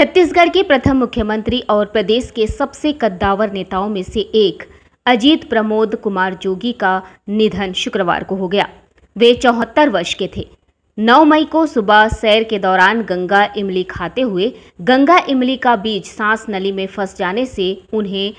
छत्तीसगढ़ के प्रथम मुख्यमंत्री और प्रदेश के सबसे कद्दावर नेताओं में से एक अजीत प्रमोद कुमार जोगी का निधन शुक्रवार को हो गया। वे 74 वर्ष के थे। 9 मई को सुबह सैर के दौरान गंगा इमली खाते हुए गंगा इमली का बीज सांस नली में फंस जाने से उन्हें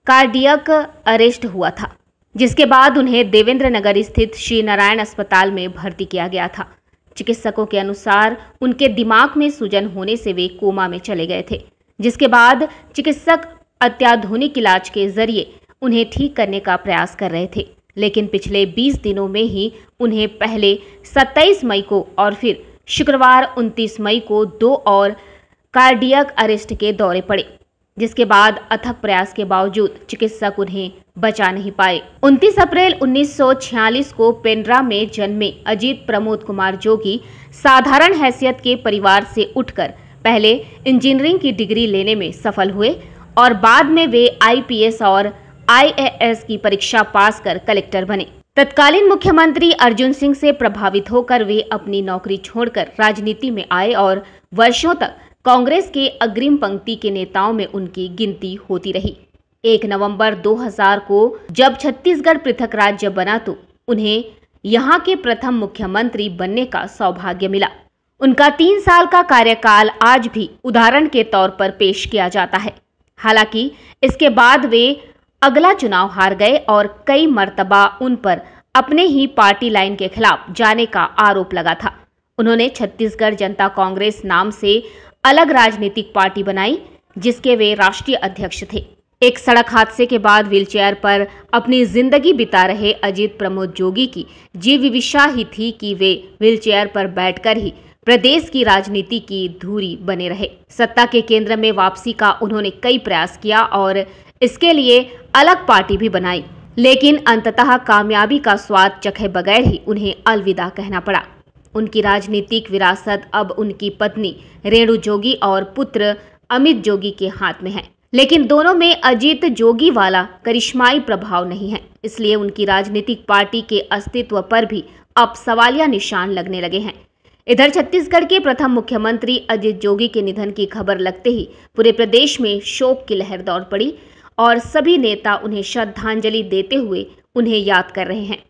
कार्डियक अरेस्ट हुआ था, जिसके बाद उन्हें देवेंद्र नगर स्थित श्री नारायण अस्पताल में भर्ती किया गया था। चिकित्सकों के अनुसार उनके दिमाग में सूजन होने से वे कोमा में चले गए थे, जिसके बाद चिकित्सक अत्याधुनिक इलाज के जरिए उन्हें ठीक करने का प्रयास कर रहे थे, लेकिन पिछले 20 दिनों में ही उन्हें पहले 27 मई को और फिर शुक्रवार 29 मई को 2 और कार्डियक अरेस्ट के दौरे पड़े, जिसके बाद अथक प्रयास के बावजूद चिकित्सक उन्हें बचा नहीं पाए। 29 अप्रैल 1946 को पेंड्रा में जन्मे अजीत प्रमोद कुमार जोगी साधारण हैसियत के परिवार से उठकर पहले इंजीनियरिंग की डिग्री लेने में सफल हुए और बाद में वे आईपीएस और आईएएस की परीक्षा पास कर कलेक्टर बने। तत्कालीन मुख्यमंत्री अर्जुन सिंह से प्रभावित होकर वे अपनी नौकरी छोड़कर राजनीति में आए और वर्षों तक कांग्रेस के अग्रिम पंक्ति के नेताओं में उनकी गिनती होती रही। 1 नवंबर 2000 को जब छत्तीसगढ़ पृथक राज्य बना तो उन्हें यहाँ के प्रथम मुख्यमंत्री बनने का सौभाग्य मिला। उनका 3 साल का कार्यकाल आज भी उदाहरण के तौर पर पेश किया जाता है। हालांकि इसके बाद वे अगला चुनाव हार गए और कई मर्तबा उन पर अपने ही पार्टी लाइन के खिलाफ जाने का आरोप लगा था। उन्होंने छत्तीसगढ़ जनता कांग्रेस नाम से अलग राजनीतिक पार्टी बनाई, जिसके वे राष्ट्रीय अध्यक्ष थे। एक सड़क हादसे के बाद व्हीलचेयर पर अपनी जिंदगी बिता रहे अजीत प्रमोद जोगी की जीविविषा ही थी कि वे व्हीलचेयर पर बैठकर ही प्रदेश की राजनीति की धुरी बने रहे। सत्ता के केंद्र में वापसी का उन्होंने कई प्रयास किया और इसके लिए अलग पार्टी भी बनाई, लेकिन अंततः कामयाबी का स्वाद चखे बगैर ही उन्हें अलविदा कहना पड़ा। उनकी राजनीतिक विरासत अब उनकी पत्नी रेणु जोगी और पुत्र अमित जोगी के हाथ में है, लेकिन दोनों में अजीत जोगी वाला करिश्माई प्रभाव नहीं है, इसलिए उनकी राजनीतिक पार्टी के अस्तित्व पर भी अब सवालिया निशान लगने लगे हैं। इधर छत्तीसगढ़ के प्रथम मुख्यमंत्री अजीत जोगी के निधन की खबर लगते ही पूरे प्रदेश में शोक की लहर दौड़ पड़ी और सभी नेता उन्हें श्रद्धांजलि देते हुए उन्हें याद कर रहे हैं।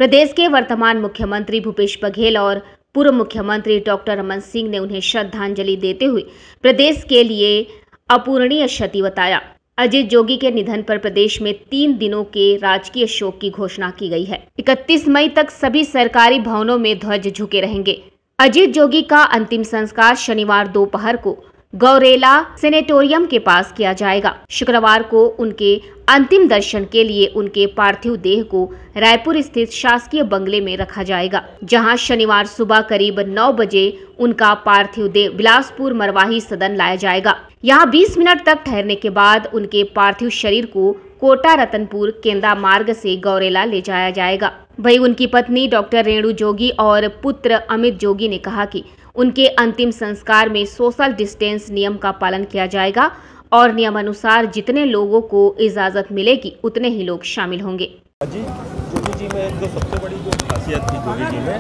प्रदेश के वर्तमान मुख्यमंत्री भूपेश बघेल और पूर्व मुख्यमंत्री डॉक्टर रमन सिंह ने उन्हें श्रद्धांजलि देते हुए प्रदेश के लिए अपूरणीय क्षति बताया। अजीत जोगी के निधन पर प्रदेश में 3 दिनों के राजकीय शोक की घोषणा की गई है। 31 मई तक सभी सरकारी भवनों में ध्वज झुके रहेंगे। अजीत जोगी का अंतिम संस्कार शनिवार दोपहर को गौरेला सेनेटोरियम के पास किया जाएगा। शुक्रवार को उनके अंतिम दर्शन के लिए उनके पार्थिव देह को रायपुर स्थित शासकीय बंगले में रखा जाएगा, जहां शनिवार सुबह करीब 9 बजे उनका पार्थिव देह बिलासपुर मरवाही सदन लाया जाएगा। यहां 20 मिनट तक ठहरने के बाद उनके पार्थिव शरीर को कोटा रतनपुर केंदा मार्ग से गौरेला ले जाया जाएगा। वहीं उनकी पत्नी डॉक्टर रेणु जोगी और पुत्र अमित जोगी ने कहा कि उनके अंतिम संस्कार में सोशल डिस्टेंस नियम का पालन किया जाएगा और नियमानुसार जितने लोगों को इजाजत मिलेगी उतने ही लोग शामिल होंगे। जोगी जी में जो सबसे बड़ी जो खासियत थी जोगी जी में,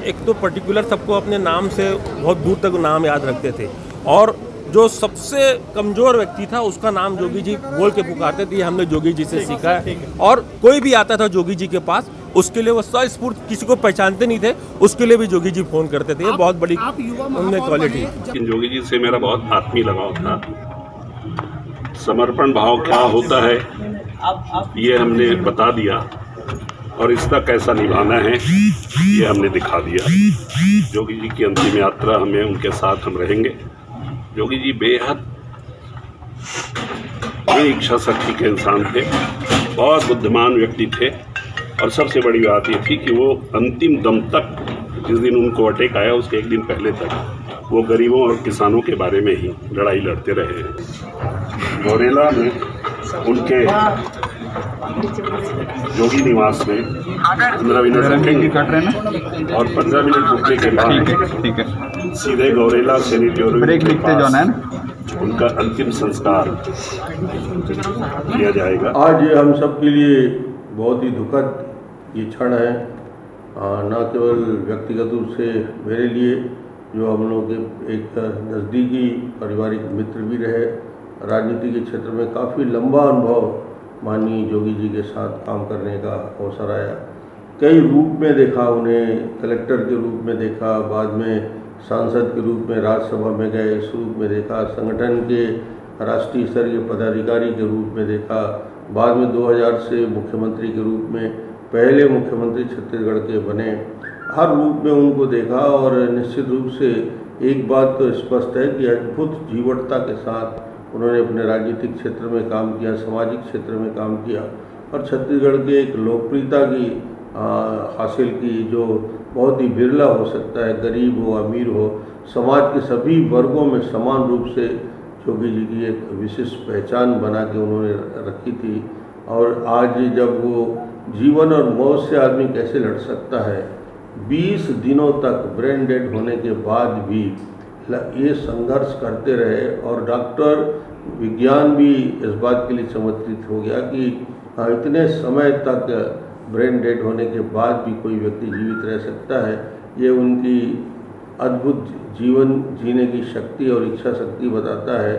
एक तो पर्टिकुलर सबको अपने नाम से बहुत दूर तक नाम याद रखते थे और जो सबसे कमजोर व्यक्ति था उसका नाम जोगी जी बोल के पुकारते थे। हमने जोगी जी से सीखा है और कोई भी आता था जोगी जी के पास उसके लिए वो स्वस्फूर्त, किसी को पहचानते नहीं थे उसके लिए भी जोगी जी फोन करते थे। ये बहुत बड़ी उनमें क्वालिटी। जोगी जी से मेरा बहुत आत्मीय लगाव था। समर्पण भाव क्या होता है ये हमने बता दिया और इसका कैसा निभाना है ये हमने दिखा दिया। जोगी जी की अंतिम यात्रा हमें उनके साथ हम रहेंगे। जोगी जी बेहद बड़ी इच्छा शक्ति के इंसान थे, बहुत बुद्धिमान व्यक्ति थे और सबसे बड़ी बात ये थी कि वो अंतिम दम तक, जिस दिन उनको अटैक आया उसके 1 दिन पहले तक वो गरीबों और किसानों के बारे में ही लड़ाई लड़ते रहे हैं। गौरेला में उनके जोगी निवास में 15 मिनट रखेंगे और 15 मिनट रुकने के बाद सीधे गौरेला सेनेटोरियम उनका अंतिम संस्कार किया जाएगा। आज हम सब के लिए बहुत ही दुखद ये क्षण है, न केवल व्यक्तिगत रूप से मेरे लिए जो हम लोग के एक नज़दीकी पारिवारिक मित्र भी रहे। राजनीति के क्षेत्र में काफ़ी लंबा अनुभव माननीय जोगी जी के साथ काम करने का अवसर आया। कई रूप में देखा उन्हें, कलेक्टर के रूप में देखा, बाद में सांसद के रूप में राज्यसभा में गए, इस रूप में देखा, संगठन के राष्ट्रीय स्तर के पदाधिकारी के रूप में देखा, बाद में 2000 से मुख्यमंत्री के रूप में पहले मुख्यमंत्री छत्तीसगढ़ के बने। हर रूप में उनको देखा और निश्चित रूप से एक बात तो स्पष्ट है कि अद्भुत जीवटता के साथ उन्होंने अपने राजनीतिक क्षेत्र में काम किया, सामाजिक क्षेत्र में काम किया और छत्तीसगढ़ के एक लोकप्रियता की हासिल की जो बहुत ही बिरला हो सकता है। गरीब हो, अमीर हो, समाज के सभी वर्गों में समान रूप से जोगी जी की एक विशिष्ट पहचान बना के उन्होंने रखी थी। और आज जब वो जीवन और मौत से आदमी कैसे लड़ सकता है, 20 दिनों तक ब्रेन डेड होने के बाद भी ये संघर्ष करते रहे और डॉक्टर विज्ञान भी इस बात के लिए चमत्कृत हो गया कि इतने समय तक ब्रेन डेड होने के बाद भी कोई व्यक्ति जीवित रह सकता है। ये उनकी अद्भुत जीवन जीने की शक्ति और इच्छा शक्ति बताता है।